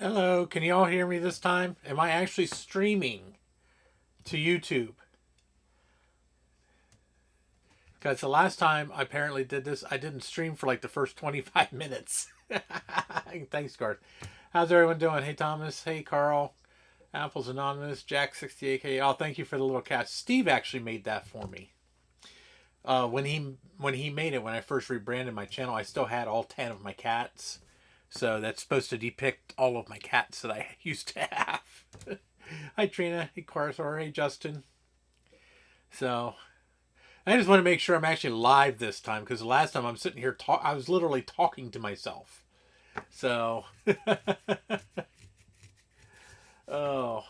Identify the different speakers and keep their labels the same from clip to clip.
Speaker 1: Hello, can you all hear me this time? Am I actually streaming to YouTube? Because the last time I apparently did this, I didn't stream for like the first 25 minutes. Thanks, Garth. How's everyone doing? Hey, Thomas. Hey, Carl. Apples Anonymous. Jack68K. Oh, thank you for the little cat. Steve actually made that for me. When he made it, when I first rebranded my channel, I still had all 10 of my cats. So that's supposed to depict all of my cats that I used to have. Hi, Trina. Hey, Quarthor. Hey, Justin. So I just want to make sure I'm actually live this time, because the last time I'm sitting here, I was literally talking to myself. So, oh,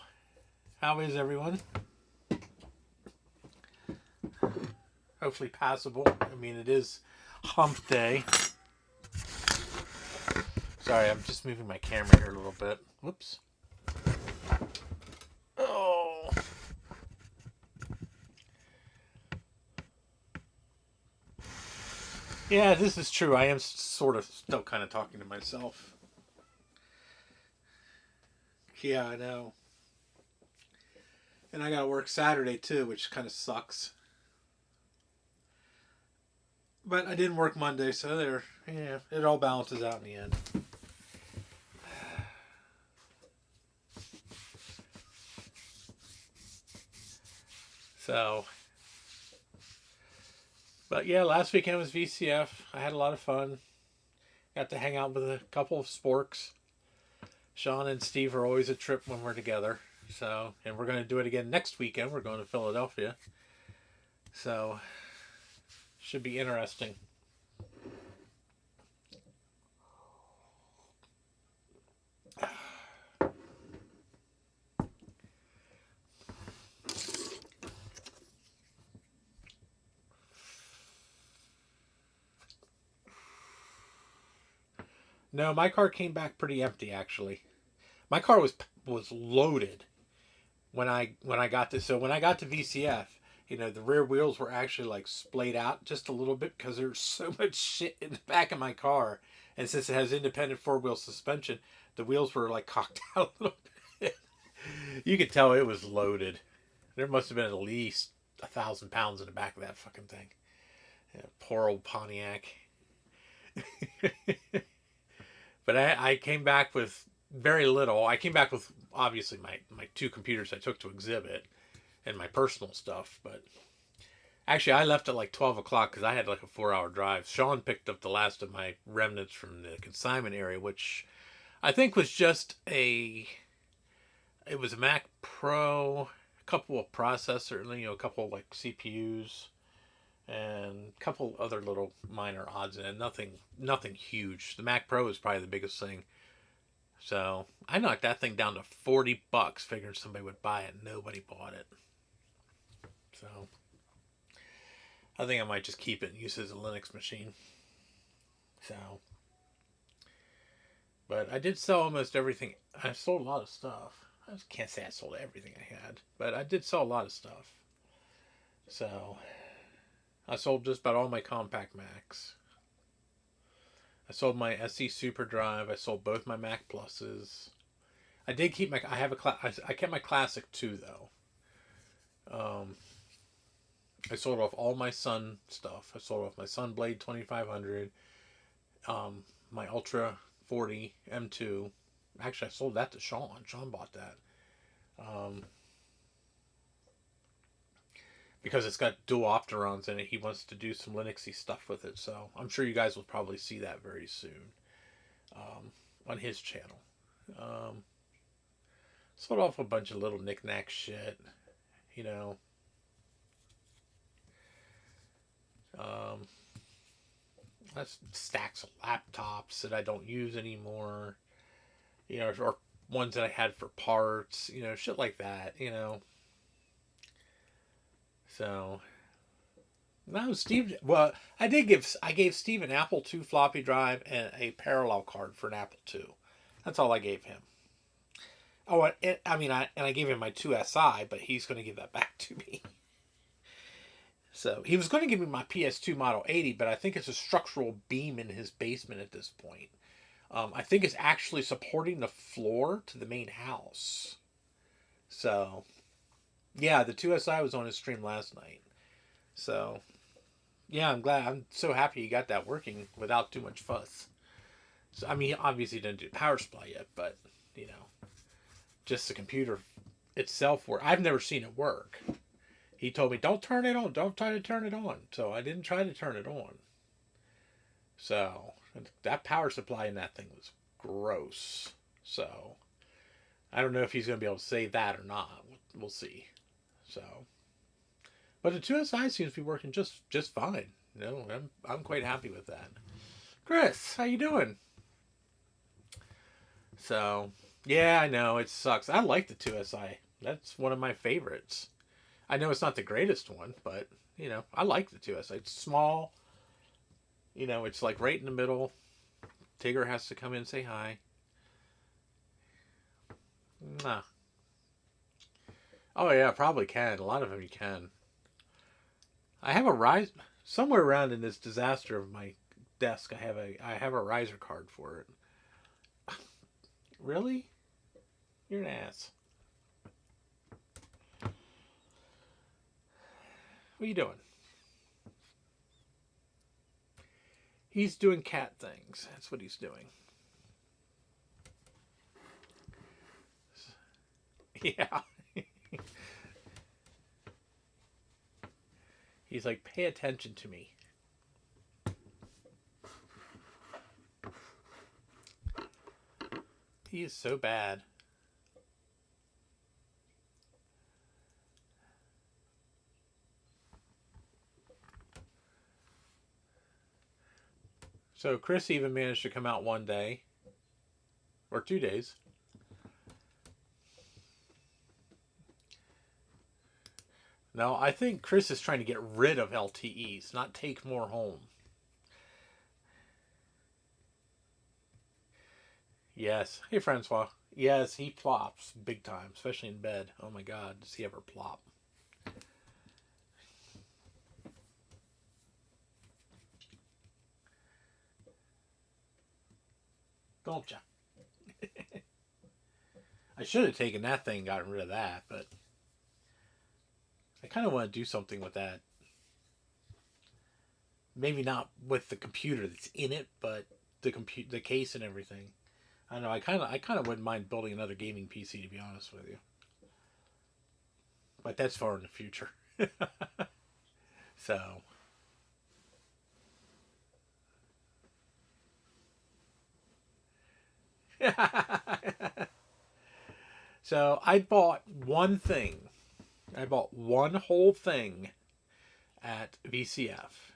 Speaker 1: how is everyone? Hopefully passable. I mean, it is hump day. Sorry, I'm just moving my camera here a little bit. Whoops. Oh. Yeah, this is true. I am sort of still kind of talking to myself. Yeah, I know. And I gotta work Saturday too, which kind of sucks. But I didn't work Monday, so there. Yeah, it all balances out in the end. So, but yeah, last weekend was VCF. I had a lot of fun. Got to hang out with a couple of sporks. Sean and Steve are always a trip when we're together. So, and we're going to do it again next weekend. We're going to Philadelphia. So, should be interesting. No, my car came back pretty empty actually. My car was loaded when I got this. So when I got to VCF, the rear wheels were actually like splayed out just a little bit because there's so much shit in the back of my car. And since it has independent four-wheel suspension, the wheels were like cocked out a little bit. You could tell it was loaded. There must have been at least 1,000 pounds in the back of that fucking thing. Yeah, poor old Pontiac. But I came back with very little. I came back with obviously my two computers I took to exhibit and my personal stuff. But actually, I left at like 12 o'clock because I had like a 4-hour drive. Sean picked up the last of my remnants from the consignment area, which I think was just it was a Mac Pro, a couple of processors, a couple of like CPUs, and a couple other little minor odds and nothing huge. The Mac Pro is probably the biggest thing. So I knocked that thing down to $40, figuring somebody would buy it. Nobody bought it. So I think I might just keep it and use it as a Linux machine. So, but I did sell almost everything. I sold a lot of stuff. I can't say I sold everything I had, but I did sell a lot of stuff. So I sold just about all my compact Macs. I sold my SE Super Drive. I sold both my Mac Pluses. I did keep my. I kept my Classic too, though. I sold off all my Sun stuff. I sold off my Sunblade 2500. My Ultra 40 M2. Actually, I sold that to Sean. Sean bought that. Because it's got dual Opterons in it. He wants to do some Linuxy stuff with it. So I'm sure you guys will probably see that very soon on his channel. Sold off a bunch of little knick-knack shit, you know. That's stacks of laptops that I don't use anymore, or ones that I had for parts, shit like that, So, no, Steve. Well, I gave Steve an Apple II floppy drive and a parallel card for an Apple II. That's all I gave him. Oh, I gave him my 2SI, but he's going to give that back to me. So he was going to give me my PS2 Model 80, but I think it's a structural beam in his basement at this point. I think it's actually supporting the floor to the main house. So, yeah, the 2SI was on his stream last night. So, yeah, I'm glad. I'm so happy he got that working without too much fuss. So, I mean, he obviously didn't do power supply yet, but, you know, just the computer itself work. I've never seen it work. He told me, don't turn it on. Don't try to turn it on. So I didn't try to turn it on. So that power supply in that thing was gross. So I don't know if he's going to be able to save that or not. We'll see. So, but the 2SI seems to be working just fine. You know, I'm quite happy with that. Chris, how you doing? So, yeah, I know it sucks. I like the 2SI. That's one of my favorites. I know it's not the greatest one, but you know, I like the 2SI. It's small. You know, it's like right in the middle. Tigger has to come in and say hi. Mwah. Oh yeah, probably can. A lot of them you can. I have a rise somewhere around in this disaster of my desk. I have a riser card for it. Really? You're an ass. What are you doing? He's doing cat things. That's what he's doing. Yeah. He's like, pay attention to me. He is so bad. So Chris even managed to come out one day. Or 2 days. No, I think Chris is trying to get rid of LTEs, not take more home. Yes. Hey, Francois. Yes, he plops big time, especially in bed. Oh my God, does he ever plop? Don't ya? I should have taken that thing and gotten rid of that, but I kind of want to do something with that. Maybe not with the computer that's in it, but the case and everything. I don't know. I kind of wouldn't mind building another gaming PC, to be honest with you. But that's far in the future. So, so I bought one thing. I bought one whole thing at VCF.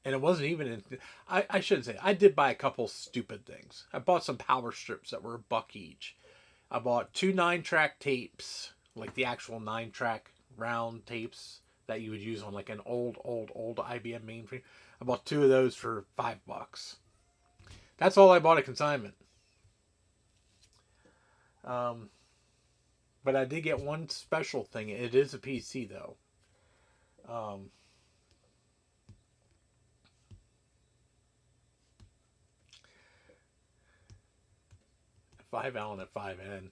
Speaker 1: And it wasn't even in. I shouldn't say. I did buy a couple stupid things. I bought some power strips that were $1 each. I bought 2 9-track tapes, like the actual 9-track round tapes that you would use on like an old IBM mainframe. I bought 2 of those for $5. That's all I bought at consignment. But I did get one special thing. It is a PC though. 5 Allen at 5N.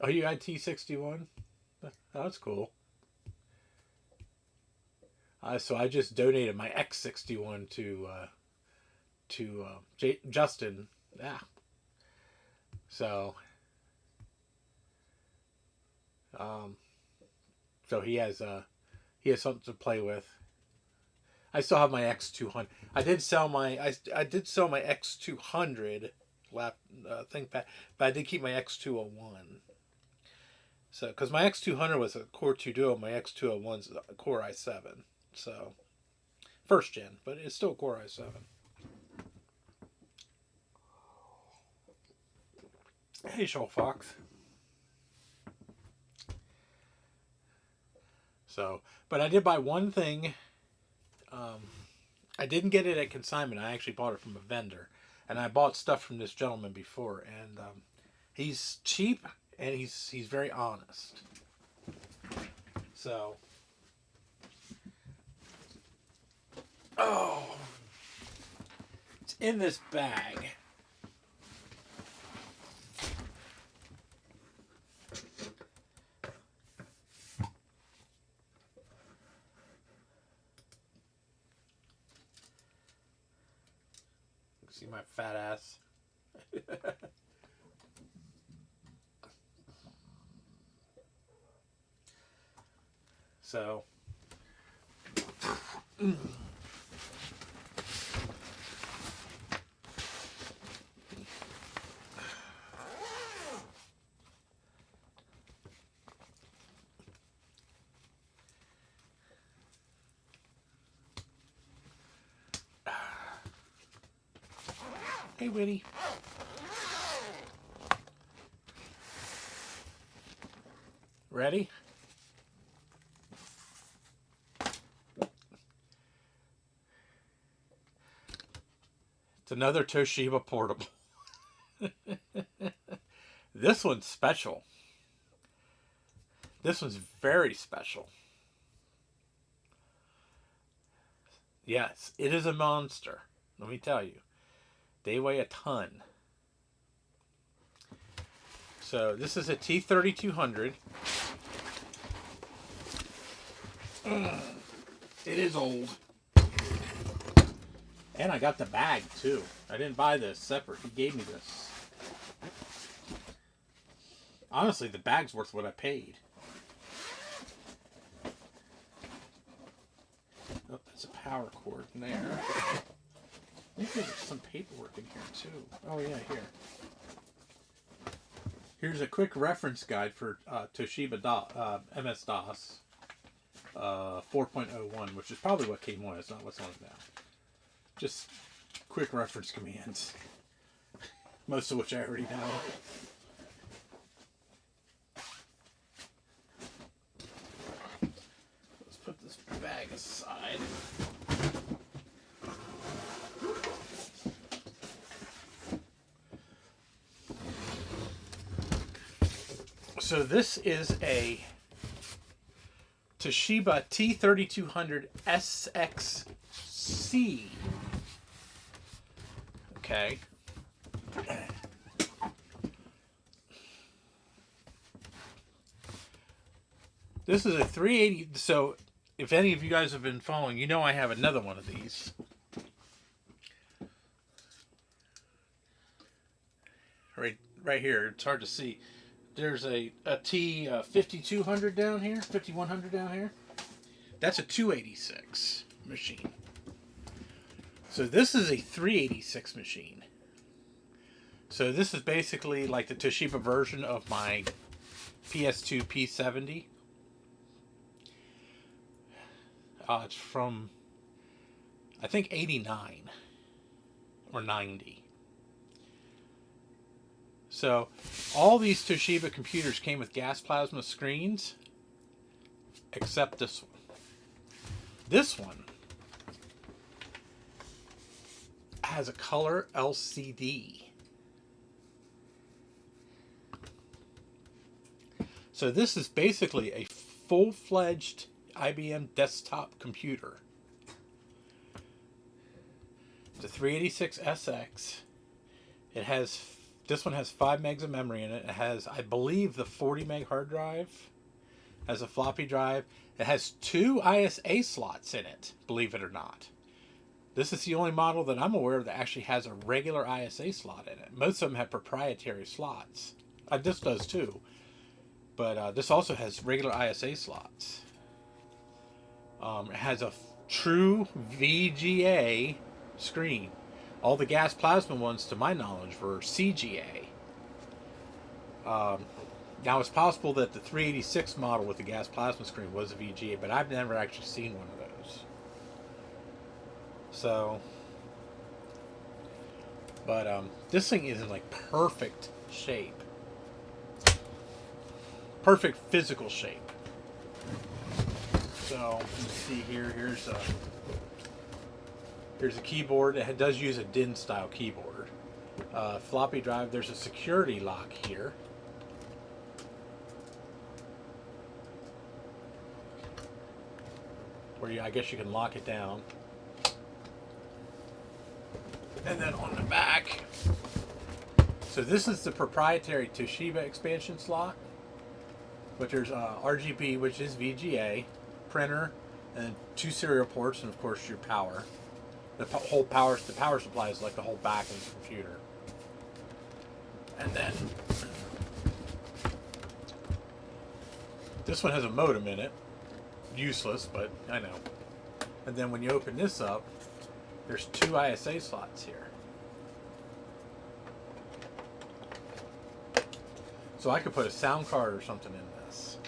Speaker 1: Oh, you got T61? Oh, that's cool. So I just donated my X61 to Justin. Yeah. So um, so he has something to play with. I still have my X200. I did sell my X200 lap ThinkPad, but I did keep my X201. So because my X200 was a Core 2 Duo, my X201's a Core i7. So first gen, but it's still Core i7. Hey, Shoal Fox. So, but I did buy one thing. I didn't get it at consignment. I actually bought it from a vendor, and I bought stuff from this gentleman before, and he's cheap and he's very honest. So, oh, it's in this bag. See my fat ass. So, hey, Whitty. Ready? It's another Toshiba portable. This one's special. This one's very special. Yes, it is a monster. Let me tell you. They weigh a ton. So this is a T3200. It is old. And I got the bag too. I didn't buy this separate. He gave me this. Honestly, the bag's worth what I paid. Oh, that's a power cord in there. I think there's some paperwork in here too. Oh yeah, here. Here's a quick reference guide for Toshiba MS-DOS 4.01, which is probably what came on. It's not what's on it now. Just quick reference commands. Most of which I already know. Let's put this bag aside. So this is a Toshiba T3200SXC. Okay. This is a 380. So if any of you guys have been following, you know I have another one of these. Right here. It's hard to see. There's a T5200 down here, 5100 down here. That's a 286 machine. So this is a 386 machine. So this is basically like the Toshiba version of my PS2 P70. It's from, I think, 89 or 90. So all these Toshiba computers came with gas plasma screens, except this one. This one has a color LCD. So this is basically a full-fledged IBM desktop computer. It's a 386SX. This one has 5 megs of memory in it. It has, I believe, the 40 meg hard drive. It has a floppy drive. It has 2 ISA slots in it, believe it or not. This is the only model that I'm aware of that actually has a regular ISA slot in it. Most of them have proprietary slots. This does too. But this also has regular ISA slots. It has a true VGA screen. All the gas plasma ones, to my knowledge, were CGA. Now, it's possible that the 386 model with the gas plasma screen was a VGA, but I've never actually seen one of those. So, but this thing is in like perfect shape. Perfect physical shape. So, let's see here. Here's a keyboard. It does use a DIN style keyboard. Floppy drive. There's a security lock here. where I guess you can lock it down. And then on the back, so this is the proprietary Toshiba expansion slot. But there's RGB, which is VGA, printer, and 2 serial ports, and of course your power. The power supply is like the whole back of the computer. And then this one has a modem in it. Useless, but I know. And then when you open this up, there's 2 ISA slots here. So I could put a sound card or something in this.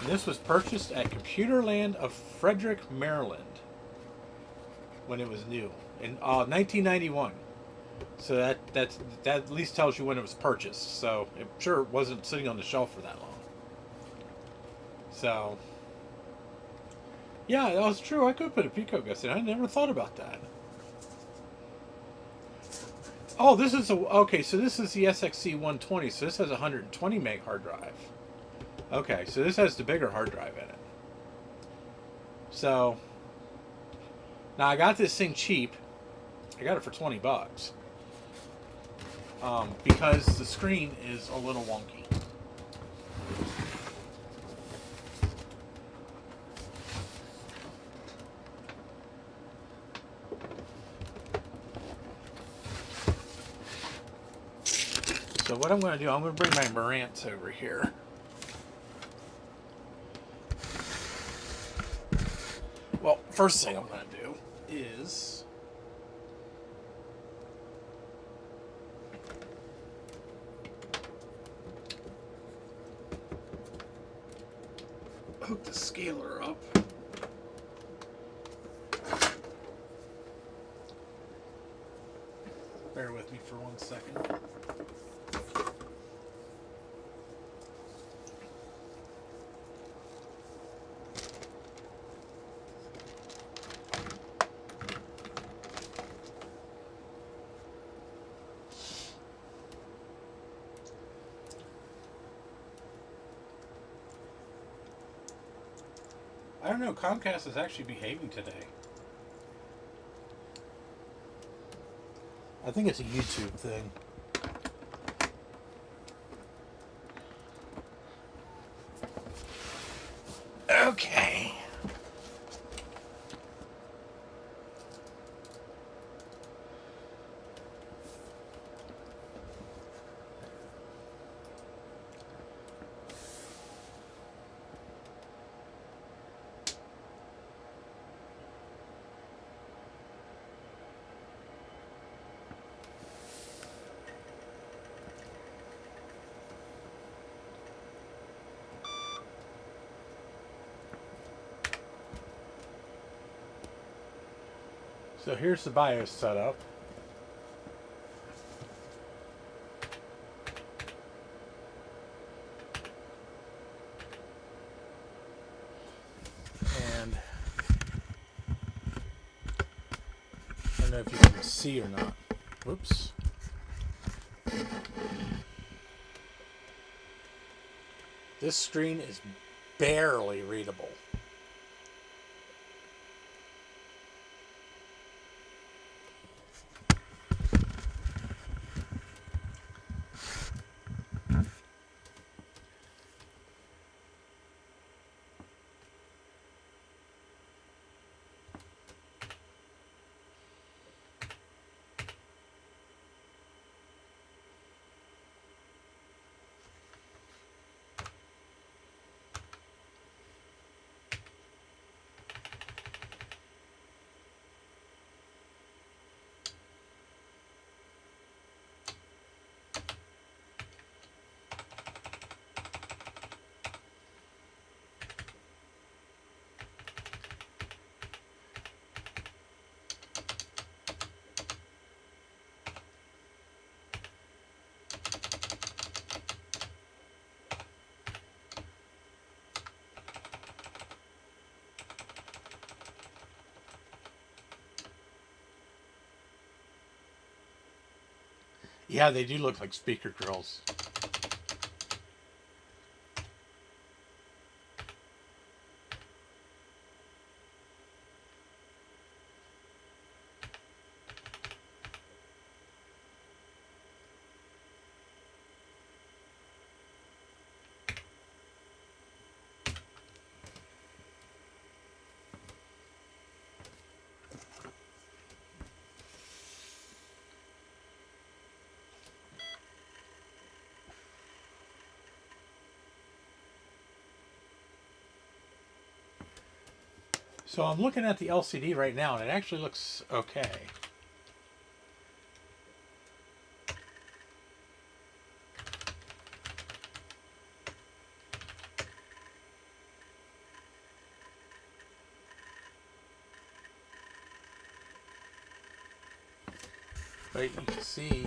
Speaker 1: And this was purchased at Computerland of Frederick, Maryland, when it was new in 1991. So that at least tells you when it was purchased. So I'm sure it wasn't sitting on the shelf for that long. So yeah, that was true. I could put a Pico Gust in. I never thought about that. Oh, this is so this is the SXC 120. So this has a 120 meg hard drive. Okay, so this has the bigger hard drive in it. So now I got this thing cheap. I got it for $20. Because the screen is a little wonky. So what I'm going to do, I'm going to bring my Marantz over here. Well, first thing I'm going to do is hook the scaler up. Bear with me for 1 second. I don't know, Comcast is actually behaving today. I think it's a YouTube thing. Okay. So here's the BIOS setup. And I don't know if you can see or not. Whoops. This screen is barely readable. Yeah, they do look like speaker drills. So I'm looking at the LCD right now, and it actually looks okay. But you can see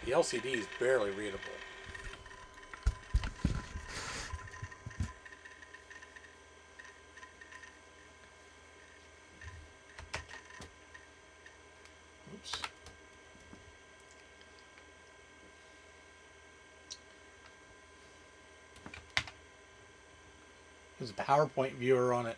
Speaker 1: the LCD is barely readable. Oops. There's a PowerPoint viewer on it.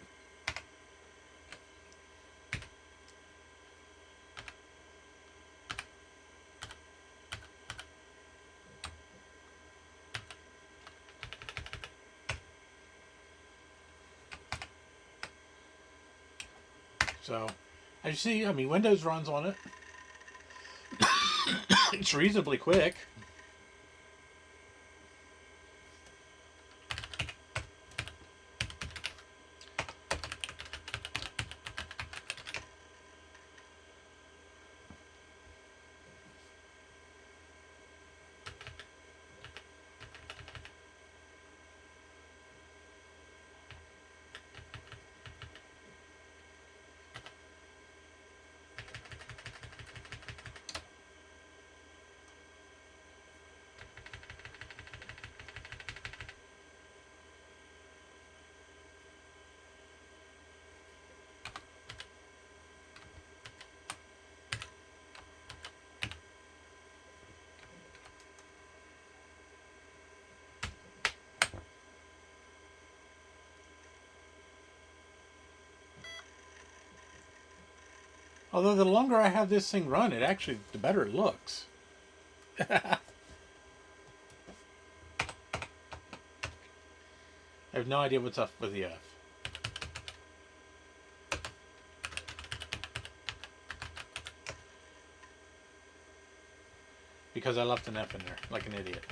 Speaker 1: So, as you see, I mean, Windows runs on it. It's reasonably quick. Although the longer I have this thing run, the better it looks. I have no idea what's up with the F. Because I left an F in there, like an idiot.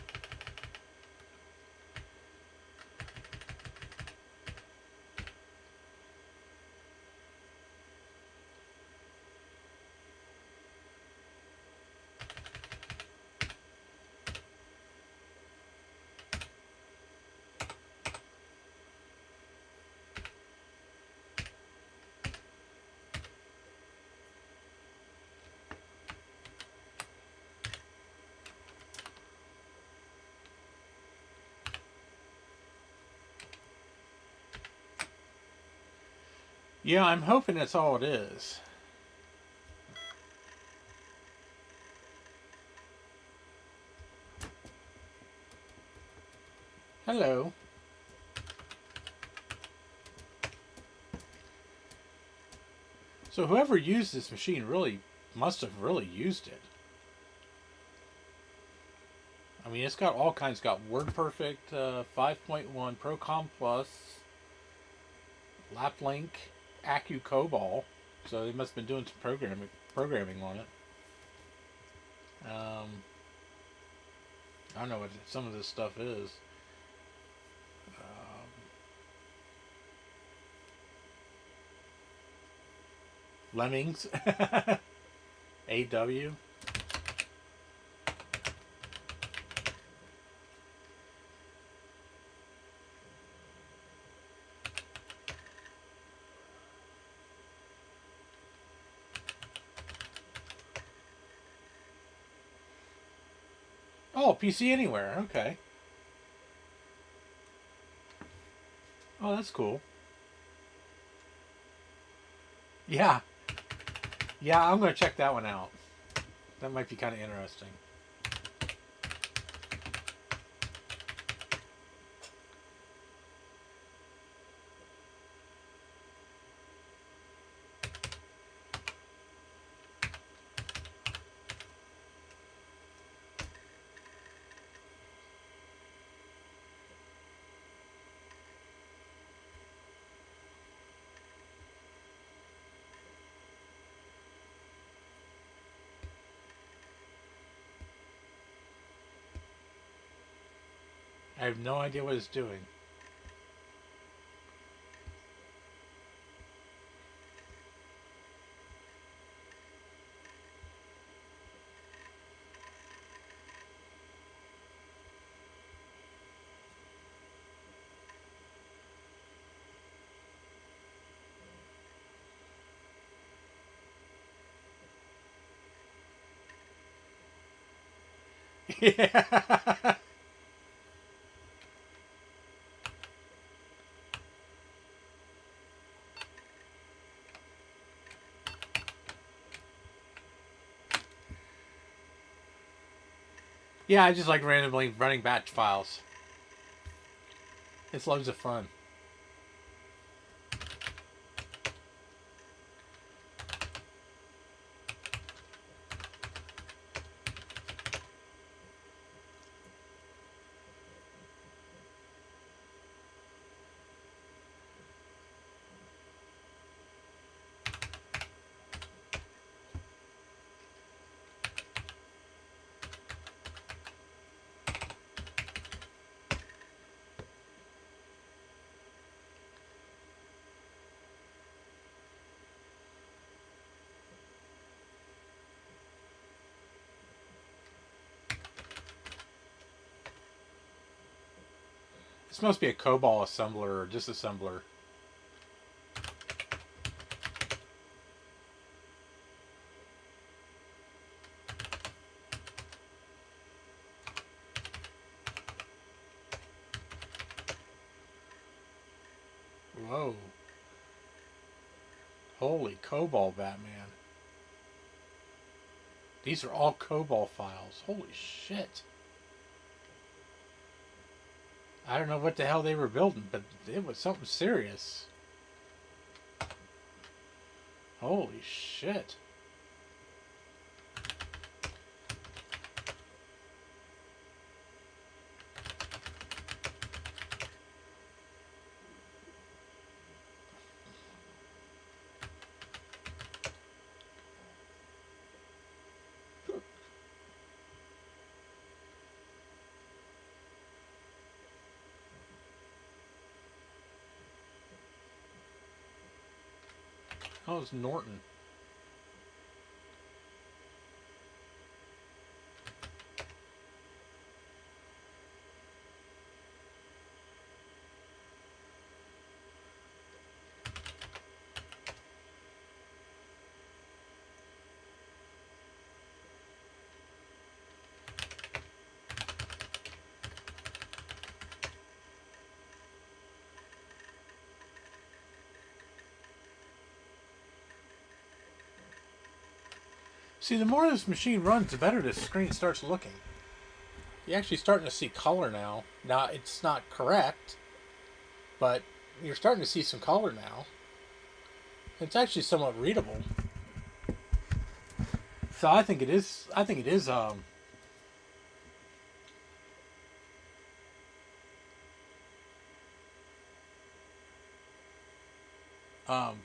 Speaker 1: Yeah, I'm hoping that's all it is. Hello. So whoever used this machine really must have really used it. I mean, it's got all kinds. It's got WordPerfect 5.1, ProCom Plus, LapLink, AccuCobol. So they must have been doing some programming on it. I don't know what some of this stuff is. Lemmings. AW. Oh, PC Anywhere. Okay. Oh, that's cool. Yeah. Yeah, I'm going to check that one out. That might be kind of interesting. I have no idea what it's doing. Yeah. Yeah, I just like randomly running batch files. It's loads of fun. This must be a COBOL assembler or disassembler. Whoa. Holy COBOL, Batman. These are all COBOL files. Holy shit. I don't know what the hell they were building, but it was something serious. Holy shit. Oh, it's Norton. See, the more this machine runs, the better this screen starts looking. You're actually starting to see color now. Now, it's not correct, but you're starting to see some color now. It's actually somewhat readable. So I think it is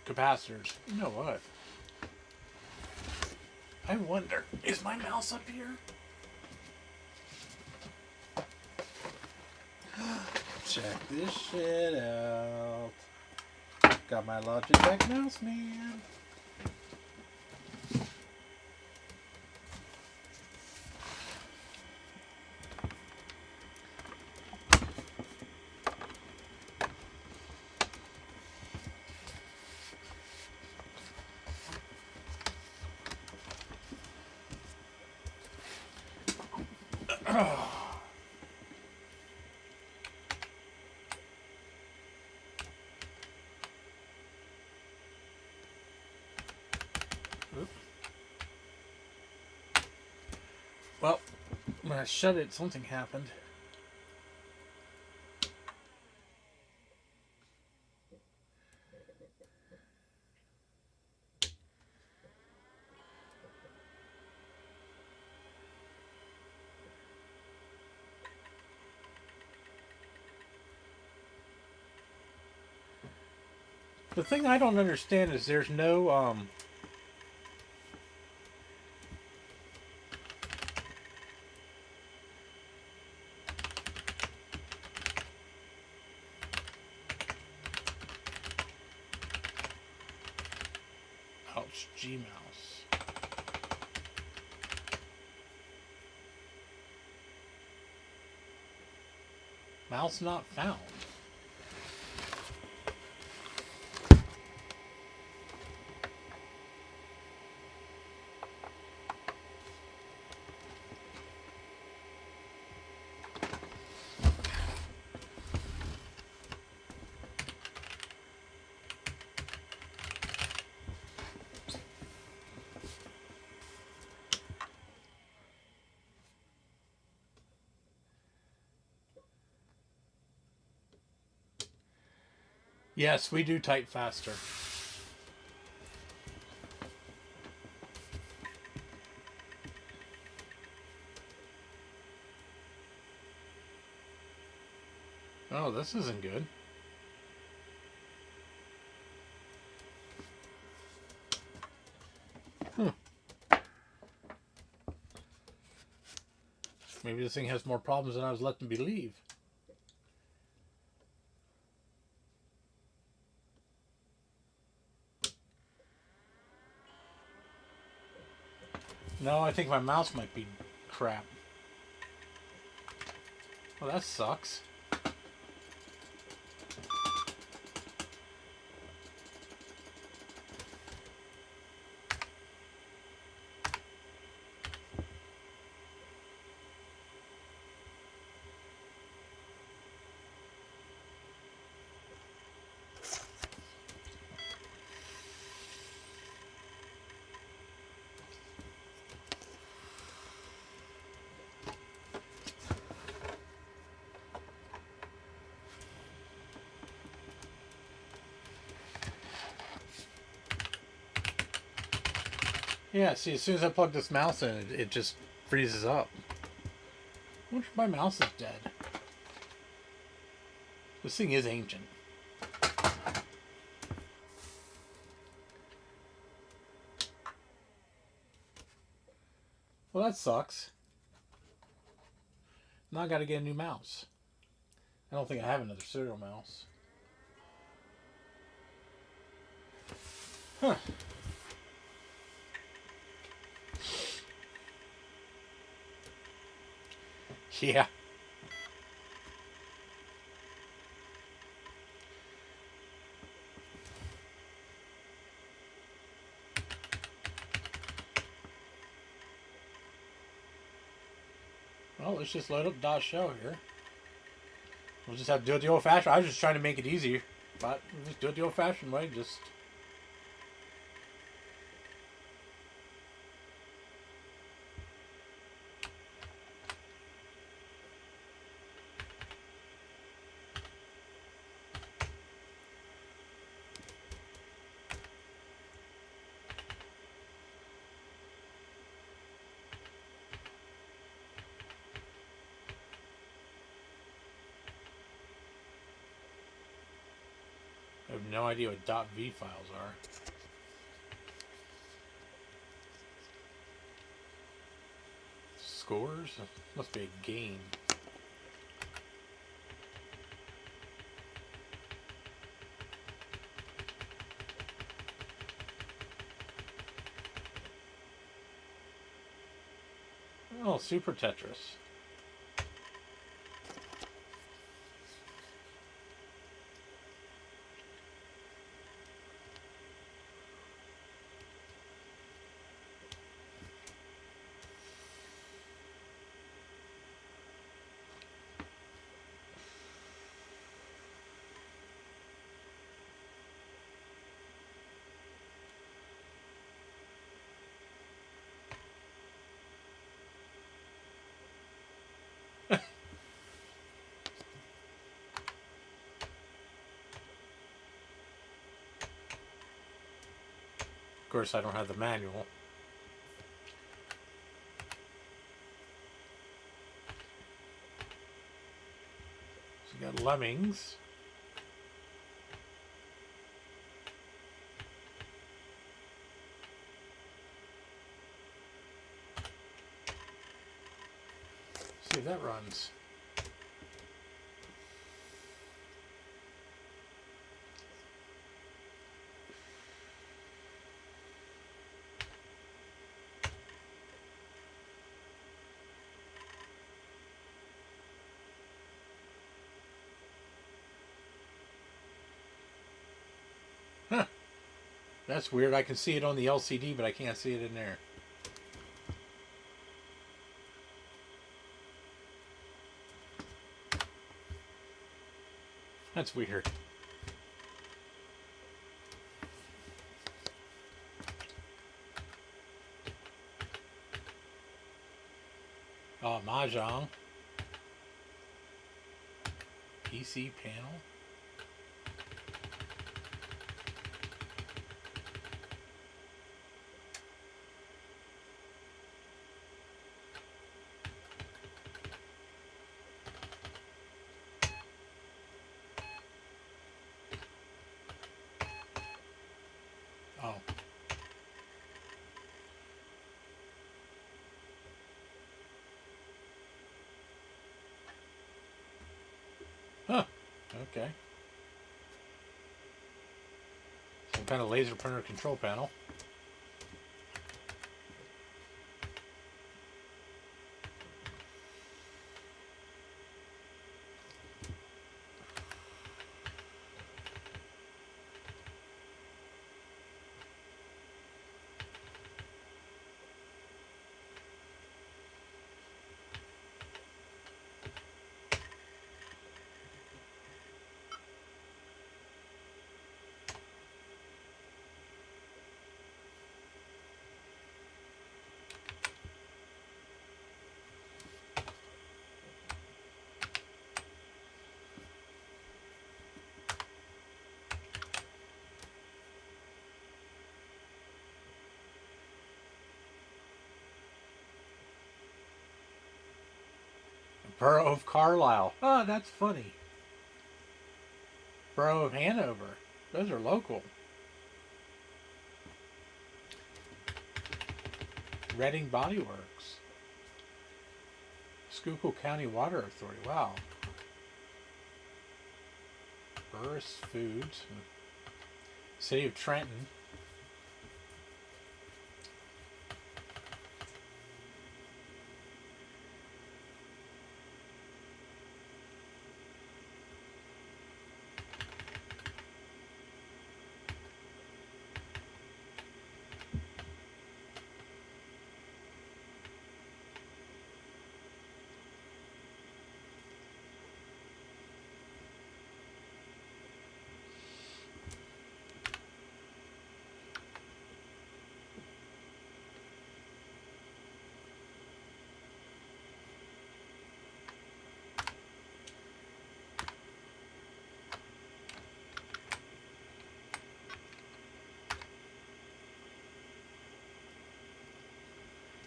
Speaker 1: capacitors. You know what? I wonder, is my mouse up here? Check this shit out. Got my Logitech mouse, man. Well, when I shut it, something happened. The thing I don't understand is there's no HG mouse. Mouse not found. Yes, we do type faster. Oh, this isn't good. Maybe this thing has more problems than I was letting believe. No, I think my mouse might be crap. Well, that sucks. Yeah, see, as soon as I plug this mouse in, it just freezes up. I wonder if my mouse is dead. This thing is ancient. Well, that sucks. Now I gotta get a new mouse. I don't think I have another serial mouse. Huh. Yeah. Well, let's just load up .show here. We'll just have to do it the old-fashioned. I was just trying to make it easier, but we'll just do it the old-fashioned way. Just I have no idea what .v files are. Scores? Must be a game. Oh, Super Tetris. Of course, I don't have the manual. So we got Lemmings. See if that runs. That's weird. I can see it on the LCD, but I can't see it in there. That's weird. Oh, Mahjong. PC panel. Oh. Huh. Okay. Some kind of laser printer control panel. Borough of Carlisle. Oh, that's funny. Borough of Hanover. Those are local. Reading Body Works. Schuylkill County Water Authority. Wow. Burris Foods. City of Trenton.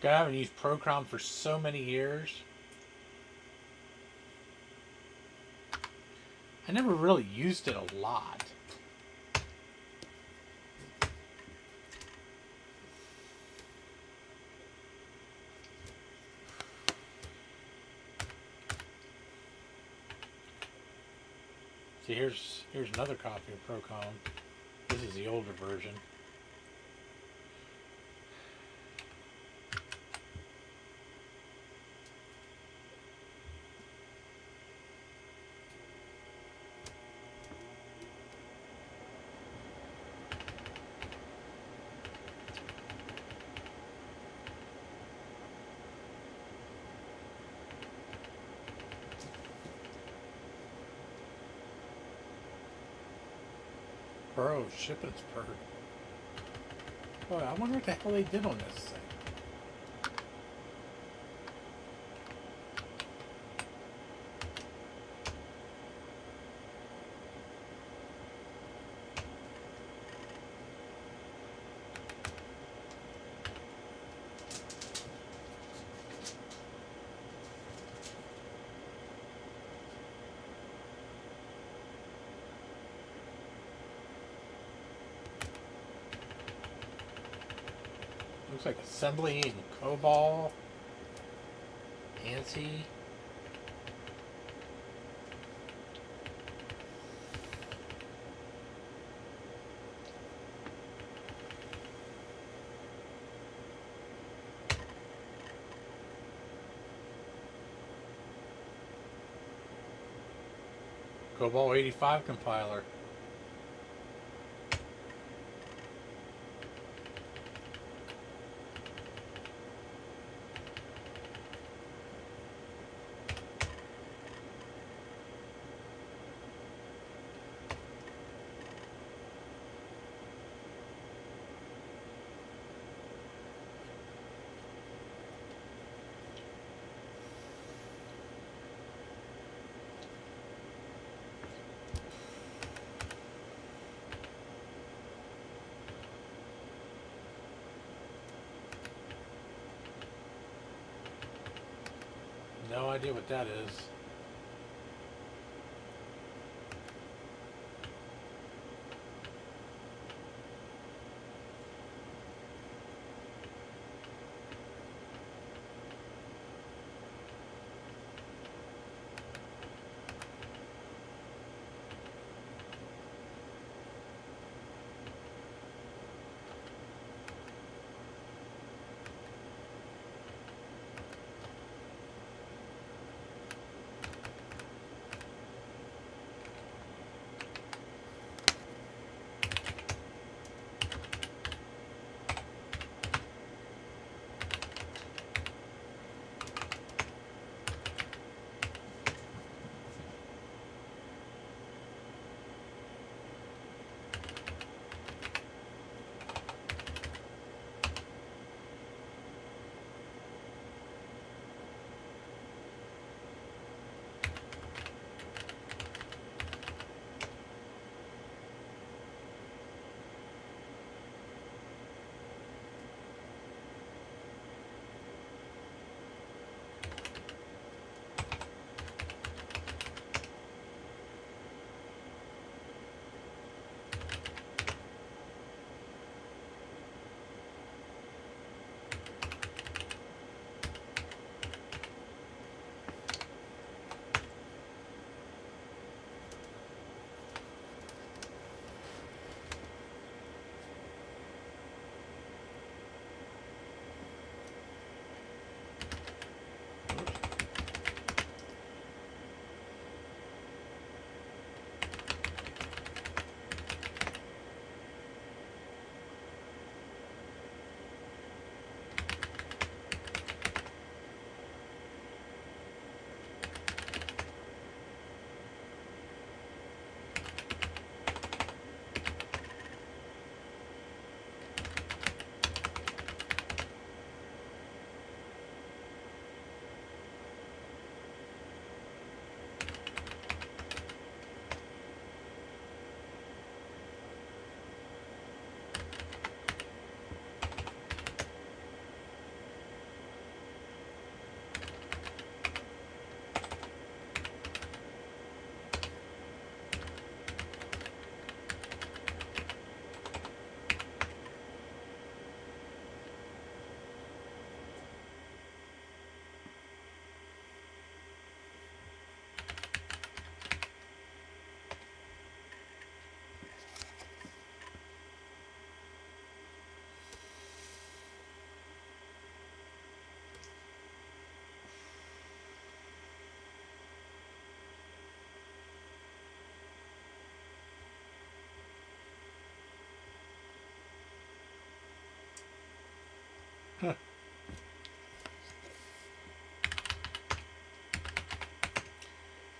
Speaker 1: I haven't used Procom for so many years. I never really used it a lot. See, here's another copy of Procom. This is the older version. Borough of Shippensburg. Boy, I wonder what the hell they did on this thing. Looks like assembly and COBOL, ANSI. COBOL 85 compiler. no idea what that is.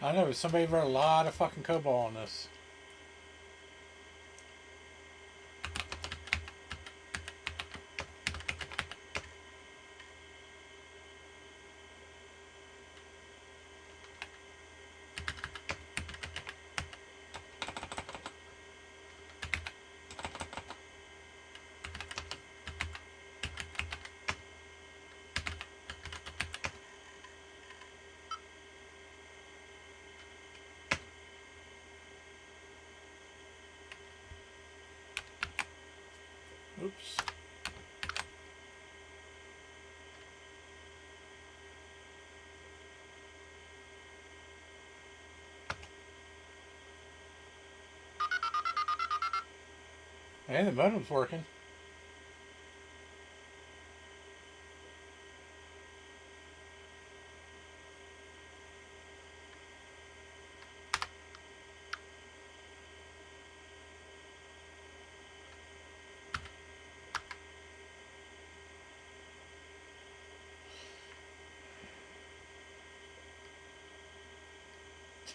Speaker 1: I know, but somebody wrote a lot of fucking COBOL on this. Oops. Hey, the modem's working.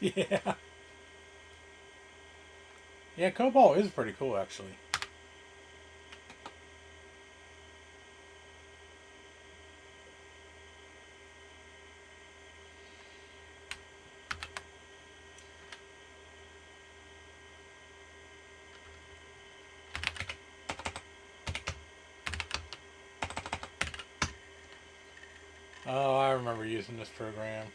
Speaker 1: Yeah. Yeah, COBOL is pretty cool, actually. Oh, I remember using this program.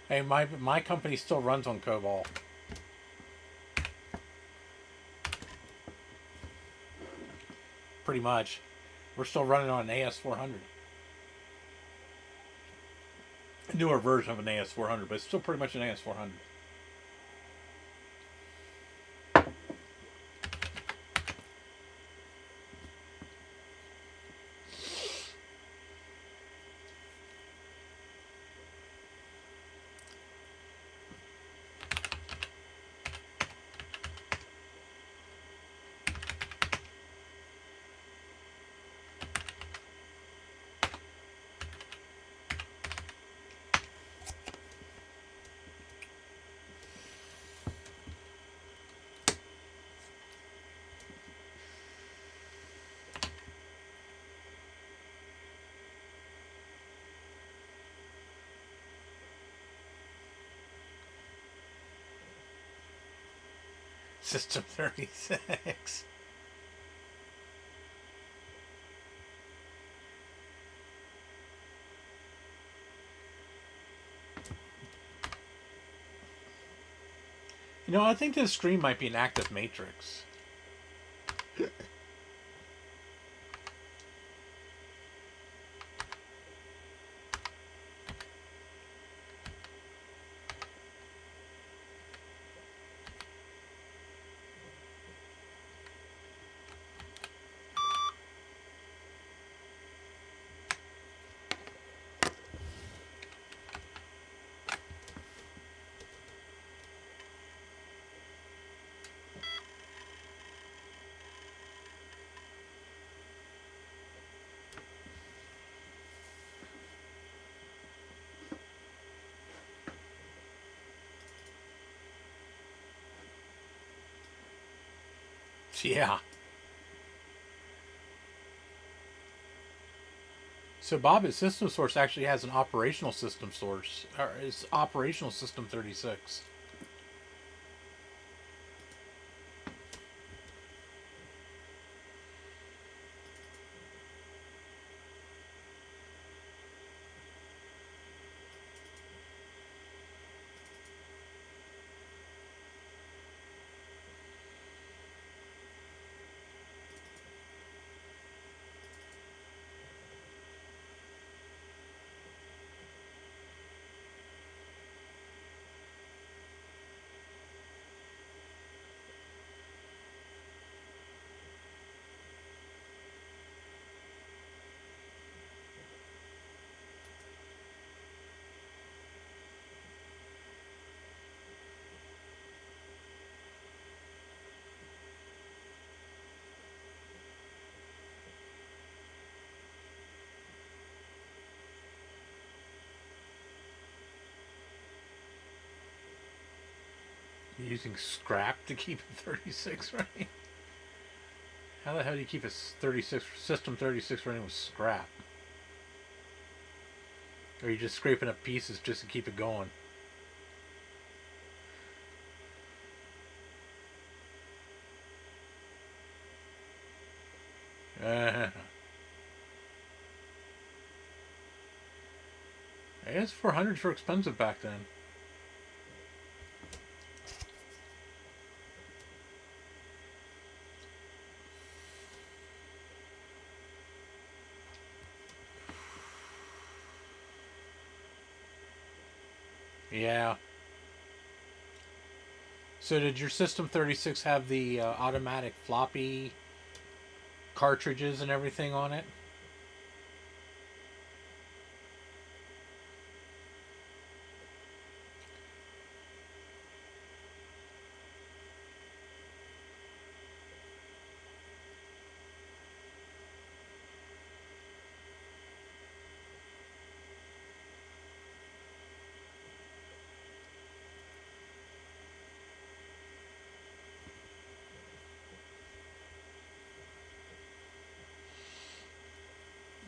Speaker 1: Hey, my company still runs on COBOL. Pretty much. We're still running on an AS400. A newer version of an AS400, but it's still pretty much an AS400. System 36. You know, I think this screen might be an active matrix. Yeah. So Bob at System Source actually has an operational system source, or it's operational system 36. You're using scrap to keep it 36 running? How the hell do you keep a 36 system 36 running with scrap? Or are you just scraping up pieces just to keep it going? I guess 400s were expensive back then. Yeah. So did your System 36 have the automatic floppy cartridges and everything on it?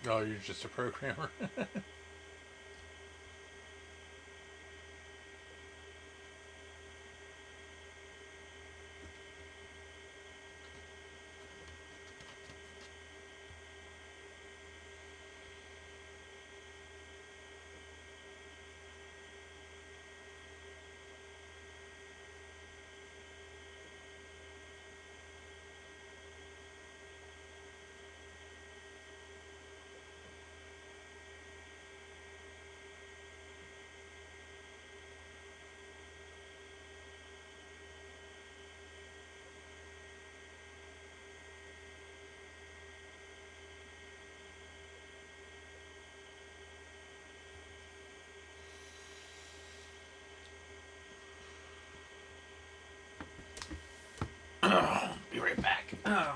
Speaker 1: Oh, you're just a programmer. Be right back. Oh.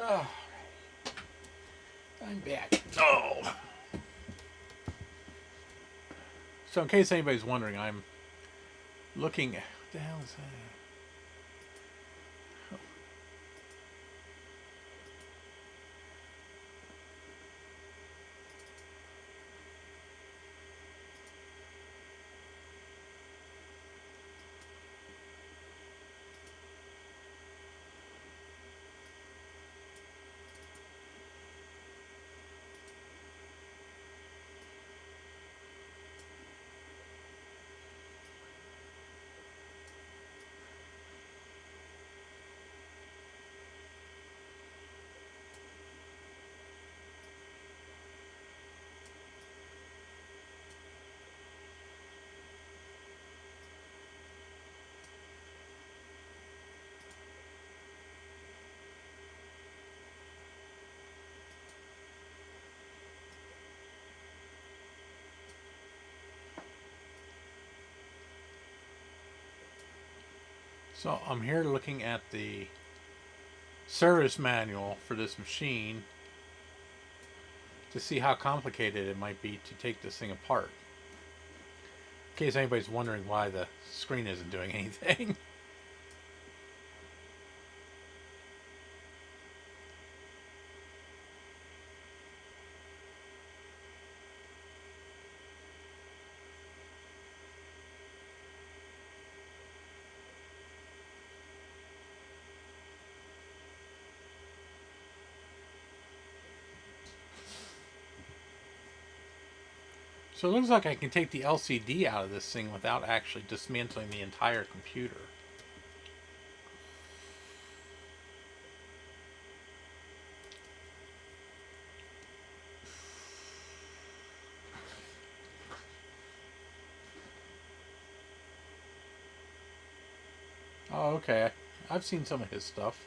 Speaker 1: Oh, I'm back. Oh. So in case anybody's wondering, I'm looking. What the hell is that? So I'm here looking at the service manual for this machine to see how complicated it might be to take this thing apart. In case anybody's wondering why the screen isn't doing anything. So it looks like I can take the LCD out of this thing without actually dismantling the entire computer. Oh, okay. I've seen some of his stuff.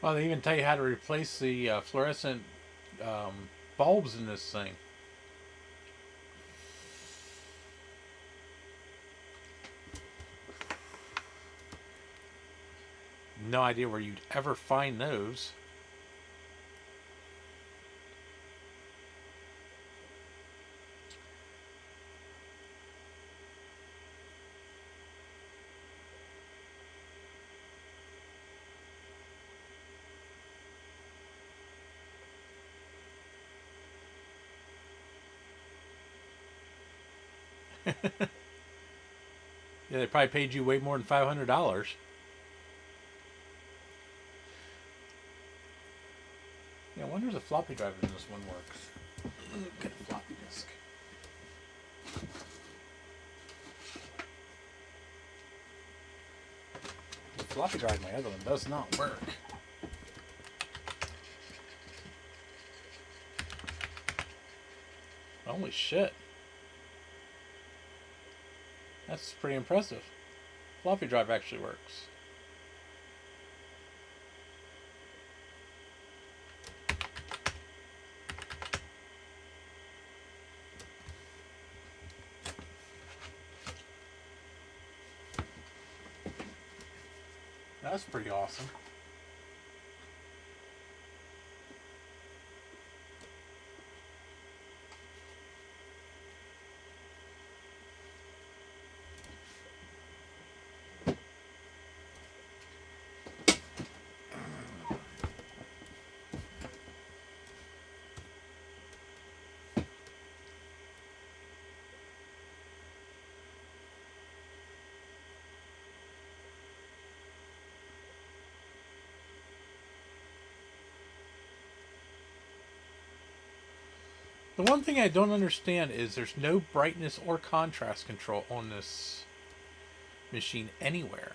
Speaker 1: Well, they even tell you how to replace the fluorescent bulbs in this thing. No idea where you'd ever find those. Yeah, they probably paid you way more than $500. Yeah, I wonder if the floppy drive in this one works. Get a floppy disk. The floppy drive, my other one, does not work. Holy shit. That's pretty impressive. Floppy drive actually works. That's pretty awesome. The one thing I don't understand is there's no brightness or contrast control on this machine anywhere.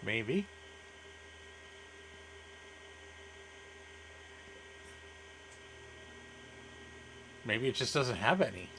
Speaker 1: Maybe. Maybe it just doesn't have any.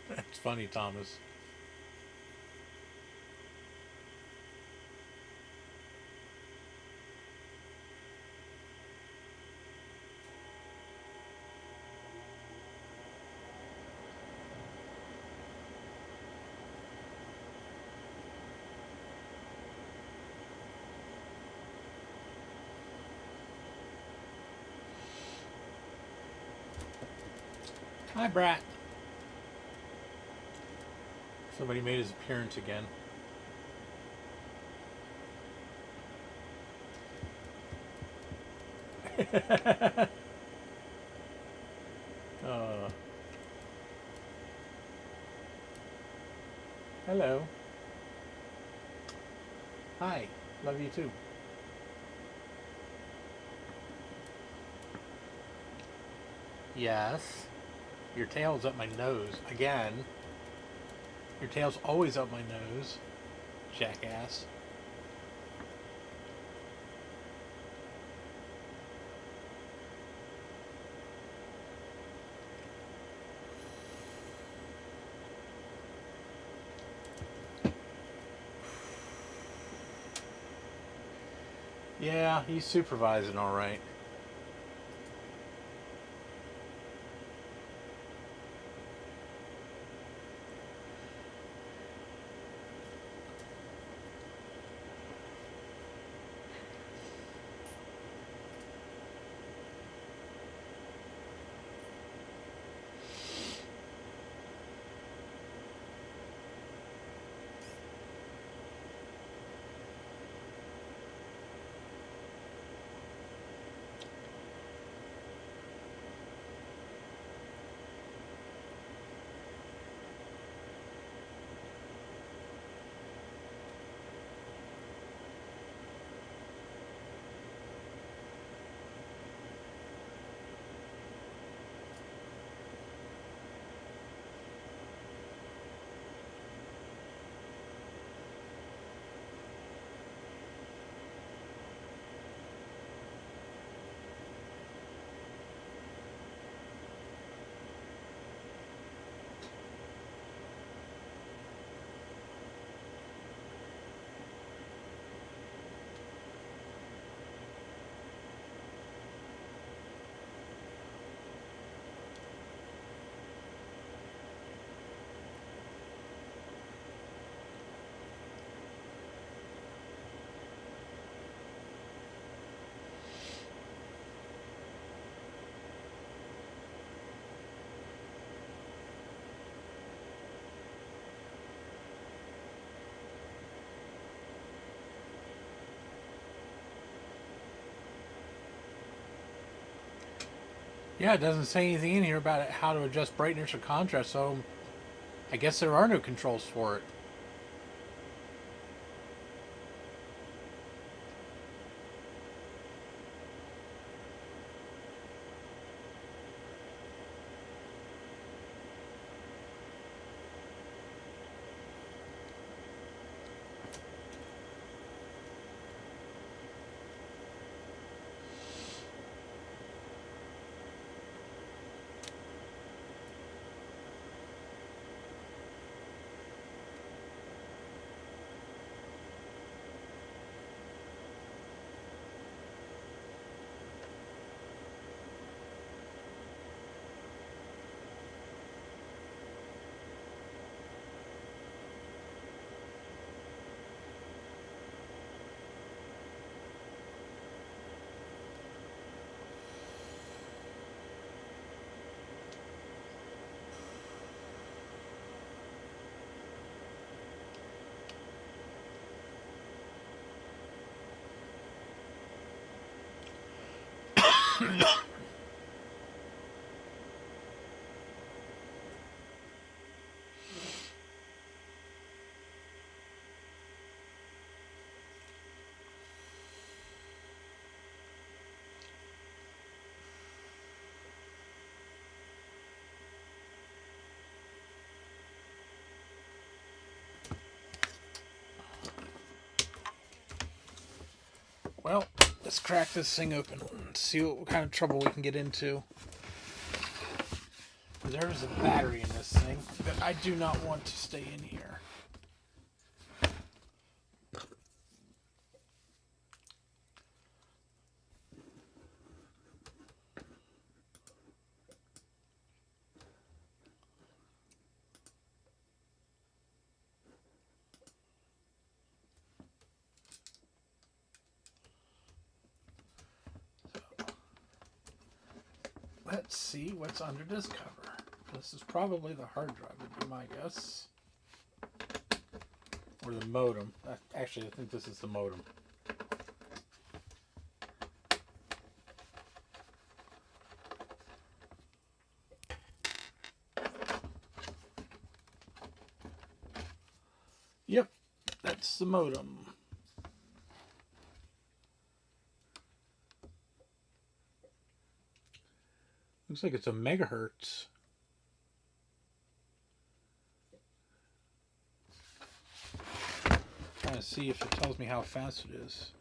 Speaker 1: That's funny, Thomas. Hi, Brat. Somebody made his appearance again. uh, hello. Hi. Love you too. Yes. Your tail's up my nose. Again. Your tail's always up my nose. Jackass. Yeah, he's supervising all right. Yeah, it doesn't say anything in here about it, how to adjust brightness or contrast, so I guess there are no controls for it. Well, let's crack this thing open and see what kind of trouble we can get into. There's a battery in this thing that I do not want to stay in here. Let's see what's under this cover. This is probably the hard drive, would be my guess. Or the modem. Actually, I think this is the modem. Yep, that's the modem. Looks like it's a megahertz. Trying to see if it tells me how fast it is.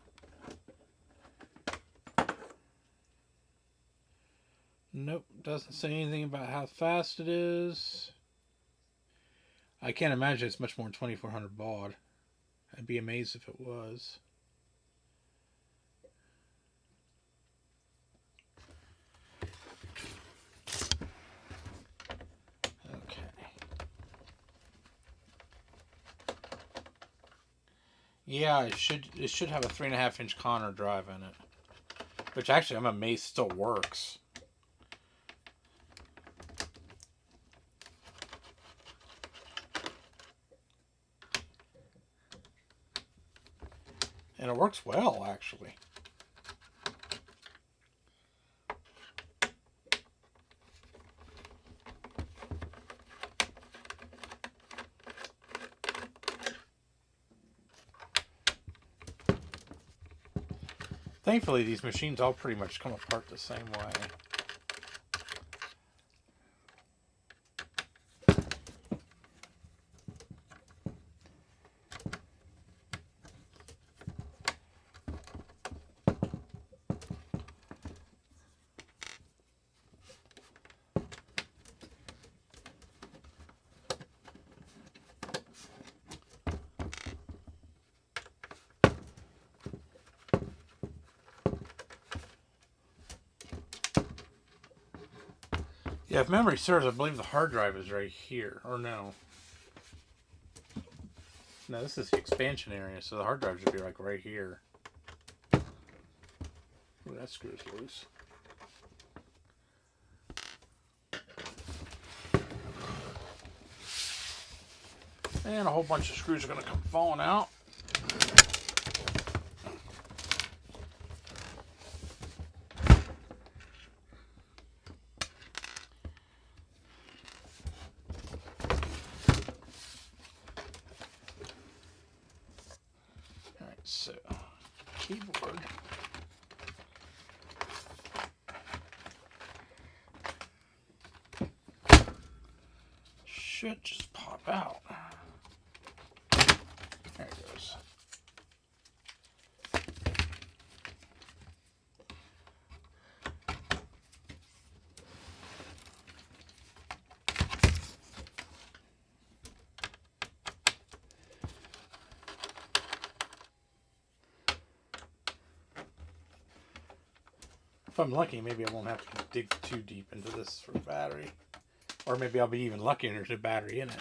Speaker 1: Nope, doesn't say anything about how fast it is. I can't imagine it's much more than 2400 baud. I'd be amazed if it was. Yeah, it should have a 3.5-inch Connor drive in it. Which actually I'm amazed still works. And it works well, actually. Thankfully, these machines all pretty much come apart the same way. Yeah, if memory serves, I believe the hard drive is right here. Or no. No, this is the expansion area, so the hard drive should be like right here. Ooh, that screw's loose. And a whole bunch of screws are going to come falling out. Alright, so keyboard. Should just pop out. There it goes. If I'm lucky, maybe I won't have to dig too deep into this for the battery. Or maybe I'll be even luckier and there's a battery in it.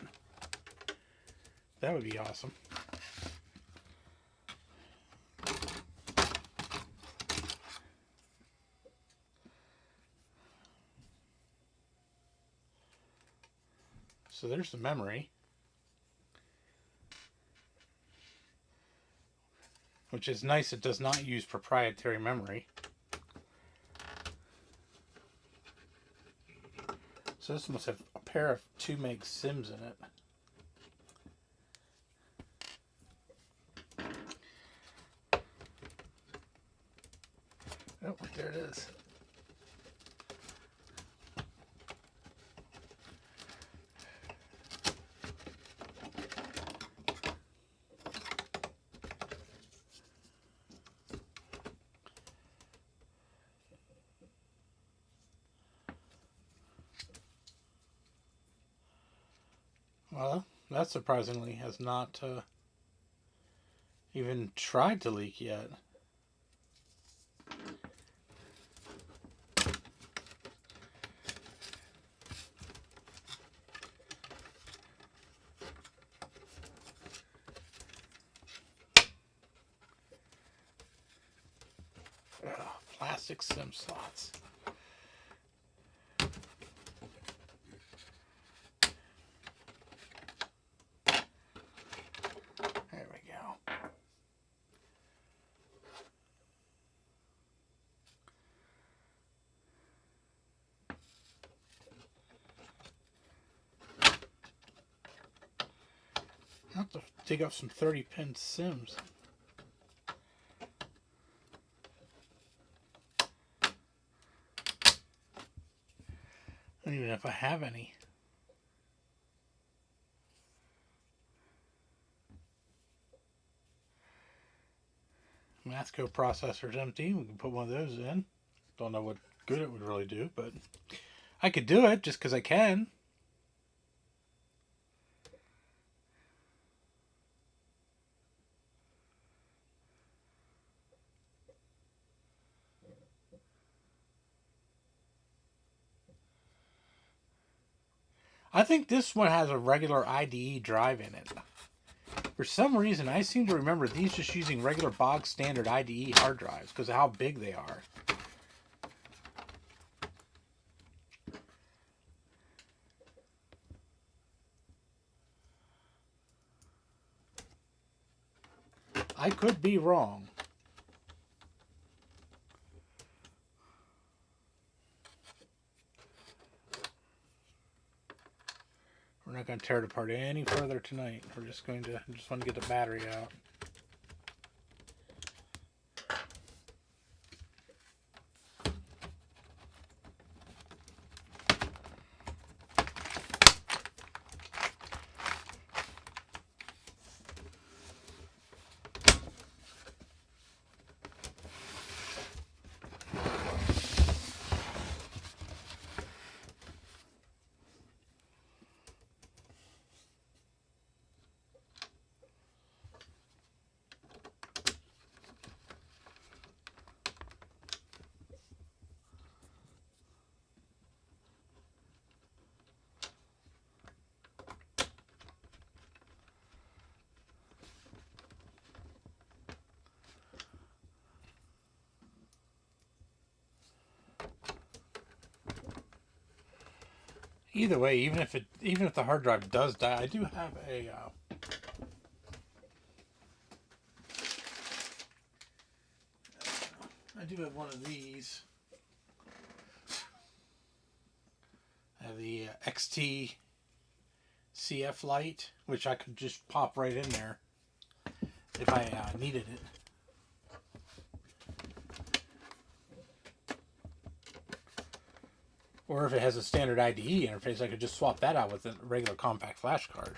Speaker 1: That would be awesome. So there's the memory. Which is nice, it does not use proprietary memory. So this must have a pair of 2 meg SIMs in it. Oh, there it is. Well, that surprisingly has not even tried to leak yet. Plastic SIM slots. There we go. I'll have to dig up some 30-pin SIMs. I don't even know if I have any. Masco processor's empty. We can put one of those in. Don't know what good it would really do, but I could do it just because I can. I think this one has a regular IDE drive in it. For some reason, I seem to remember these just using regular bog standard IDE hard drives because of how big they are. I could be wrong. We're not going to tear it apart any further tonight. We're just want to get the battery out. Either way, even if the hard drive does die, I do have a I do have one of these. I have the XT CF light, which I could just pop right in there if I needed it. Or if it has a standard IDE interface, I could just swap that out with a regular compact flash card.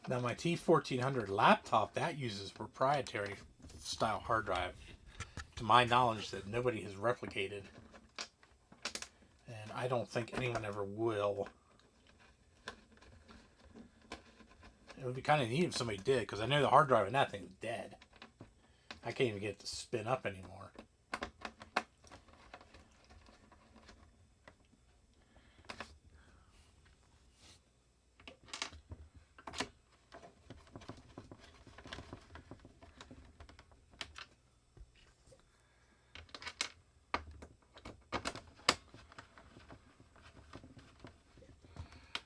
Speaker 1: Now my T1400 laptop, that uses proprietary style hard drive, to my knowledge, that nobody has replicated. And I don't think anyone ever will. It would be kind of neat if somebody did, because I know the hard drive in that thing is dead. I can't even get it to spin up anymore.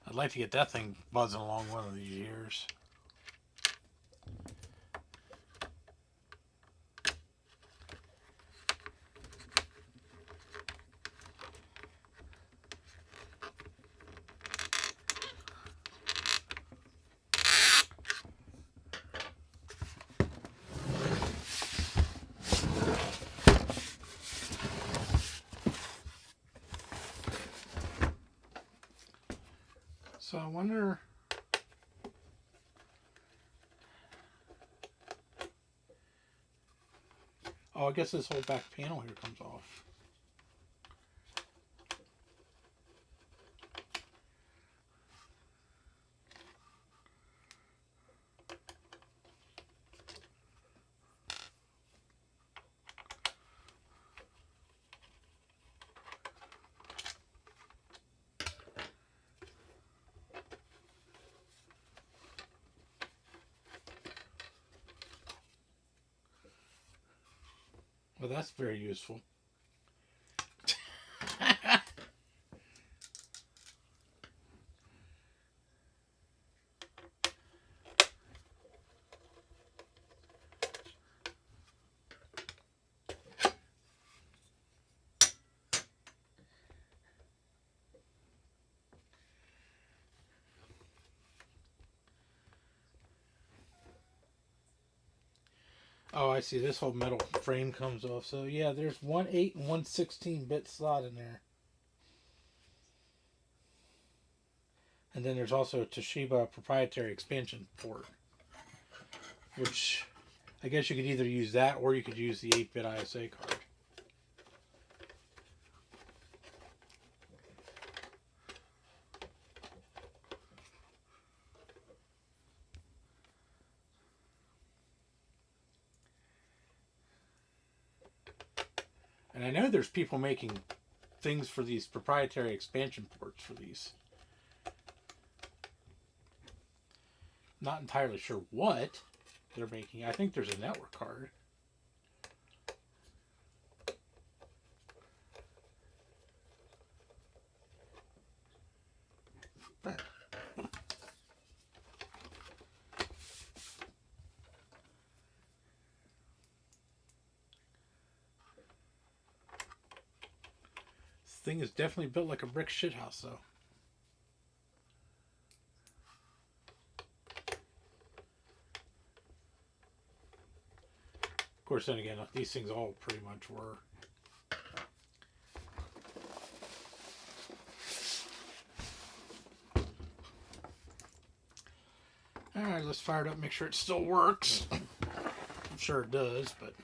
Speaker 1: I'd like to get that thing buzzing along one of these years. So I wonder, oh, I guess this whole back panel here comes off. Well, that's very useful. Oh, I see. This whole metal frame comes off. So yeah, there's one 8 and one 16-bit slot in there. And then there's also a Toshiba proprietary expansion port, which I guess you could either use that or you could use the 8-bit ISA card. And I know there's people making things for these proprietary expansion ports for these. Not entirely sure what they're making. I think there's a network card. This thing is definitely built like a brick shithouse, though. Of course, then again, these things all pretty much were. Alright, let's fire it up, make sure it still works. I'm sure it does, but...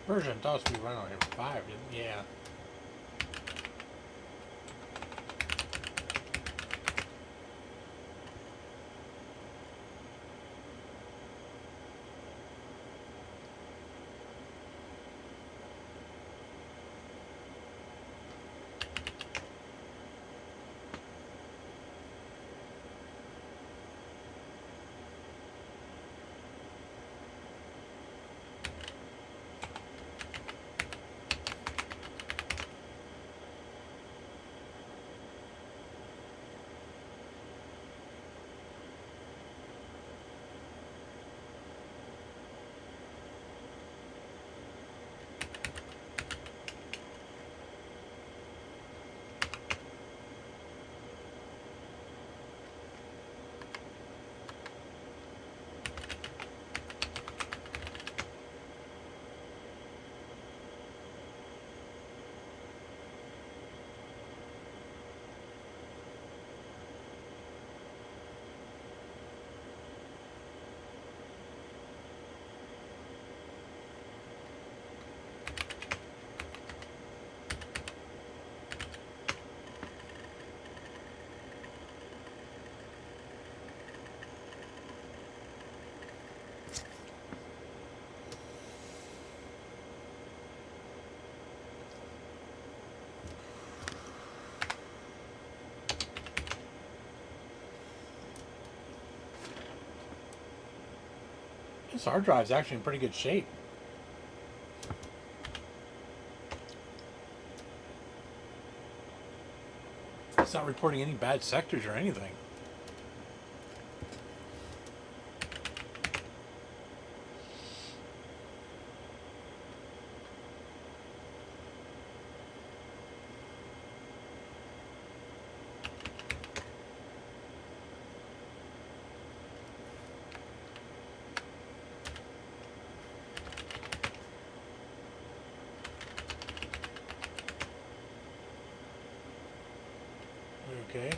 Speaker 1: Version thought we run on here 5, didn't it? Yeah. This hard drive's actually in pretty good shape. It's not reporting any bad sectors or anything. Okay.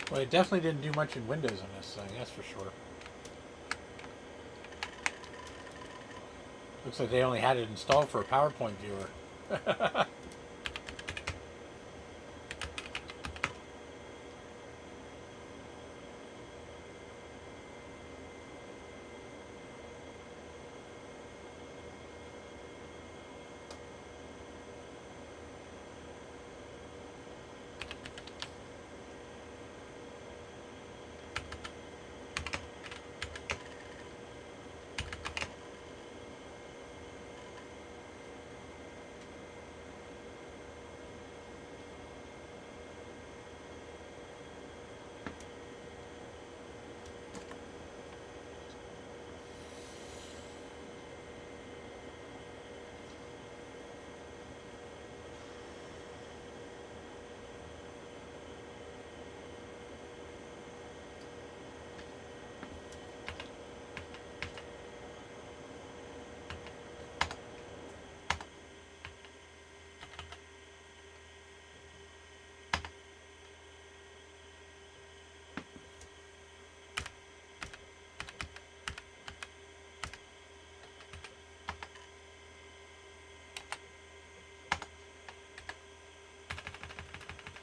Speaker 1: Well, it definitely didn't do much in Windows on this thing, that's for sure. Looks like they only had it installed for a PowerPoint viewer.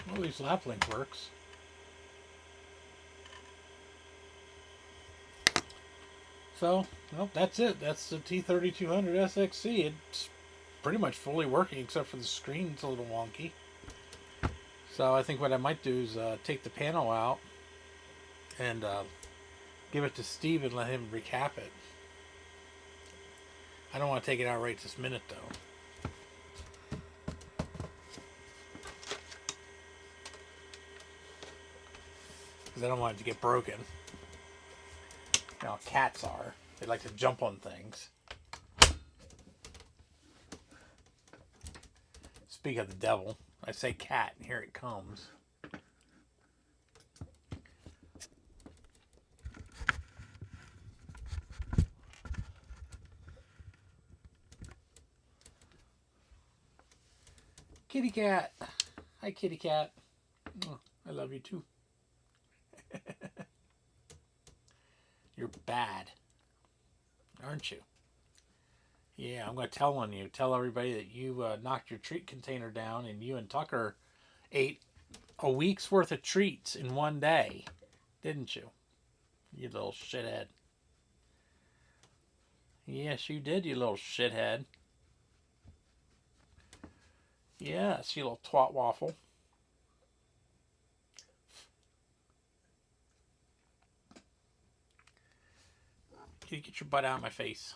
Speaker 1: Well, at least LapLink works. So, well, that's it. That's the T3200SXC. It's pretty much fully working except for the screen's a little wonky. So I think what I might do is take the panel out and give it to Steve and let him recap it. I don't want to take it out right this minute though. Because I don't want it to get broken. You know, cats are. They like to jump on things. Speak of the devil. I say cat, and here it comes. Kitty cat. Hi, kitty cat. Oh, I love you too. You're bad, aren't you? Yeah, I'm going to tell on you. Tell everybody that you knocked your treat container down and you and Tucker ate a week's worth of treats in one day. Didn't you? You little shithead. Yes, you did, you little shithead. Yes, you little twat waffle. Kitty, get your butt out of my face.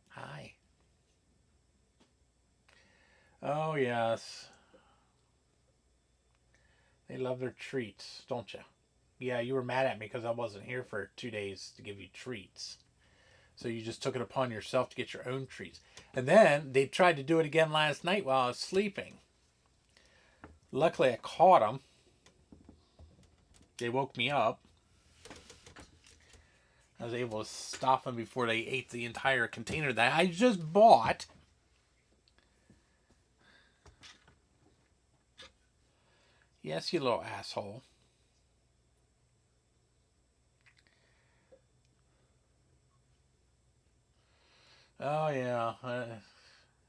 Speaker 1: Hi. Oh, yes. They love their treats, don't you? Yeah, you were mad at me because I wasn't here for 2 days to give you treats. So you just took it upon yourself to get your own treats. And then they tried to do it again last night while I was sleeping. Luckily, I caught them. They woke me up. I was able to stop them before they ate the entire container that I just bought. Yes, you little asshole. Oh, yeah.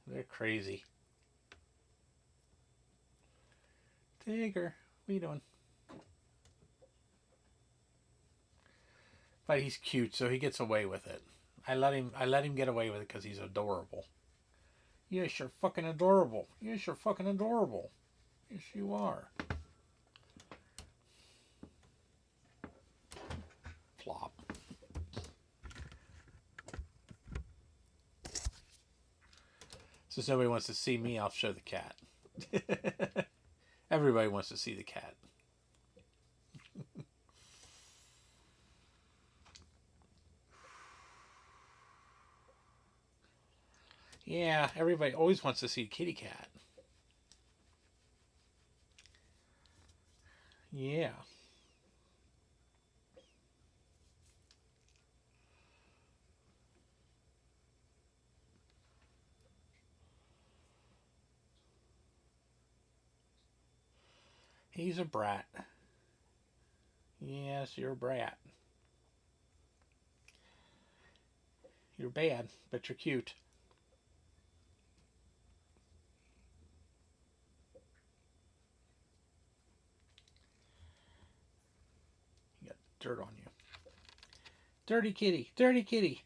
Speaker 1: They're crazy. Tigger, what are you doing? But he's cute, so he gets away with it. I let him get away with it because he's adorable. Yes, you're fucking adorable. Yes, you're fucking adorable. Yes, you are. Flop. Since nobody wants to see me, I'll show the cat. Everybody wants to see the cat. Yeah, everybody always wants to see a kitty cat. Yeah. He's a brat. Yes, you're a brat. You're bad, but you're cute. You got dirt on you. Dirty kitty. Dirty kitty.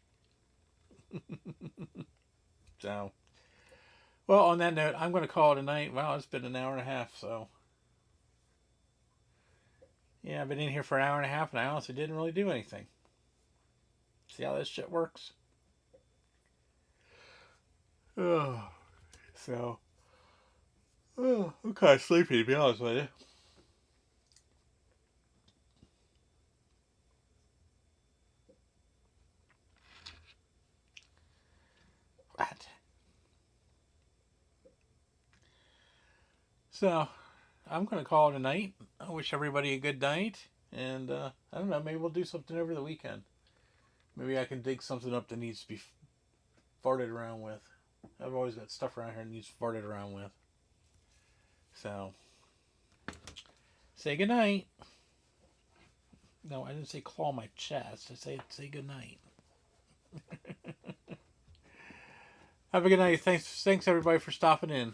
Speaker 1: So, well, on that note, I'm going to call it a night. Wow, it's been an hour and a half, so. Yeah, I've been in here for an hour and a half, and I honestly didn't really do anything. See how this shit works? Oh, so. Oh, I'm kind of sleepy, to be honest with you. What? So, I'm going to call it a night. I wish everybody a good night. And, I don't know, maybe we'll do something over the weekend. Maybe I can dig something up that needs to be farted around with. I've always got stuff around here that needs farted around with. So, say goodnight. No, I didn't say claw my chest. I say goodnight. Have a good night. Thanks everybody for stopping in.